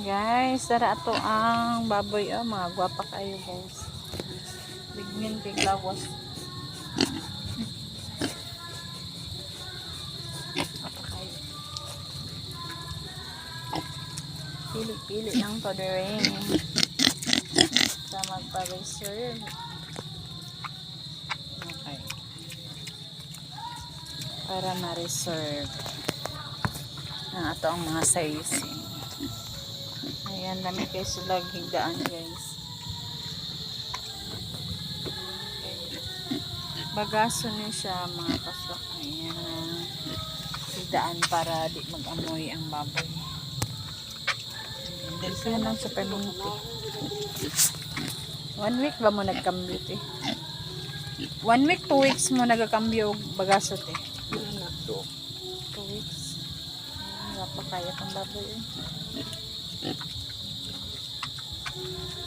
Guys, tara ato ang baboy. Oh, mga gwapa kayo guys. Bigmin kay lawas. Gwapa kayo. Pili-pili lang to rin. Sa magpa-reserve. Okay. Para ma-reserve. Ato ang mga sizing. Ayan, dami kayo sila higdaan guys. Bagaso niya siya mga kaswak. Ayan. Higdaan para di mag-amoy ang baboy. Dito lang sa paminti. 1 week ba mo nagkambyo eh? 1 week, 2 weeks mo nagkambyo bagasot eh. 2 weeks. Wala pa kaya pang baboy eh.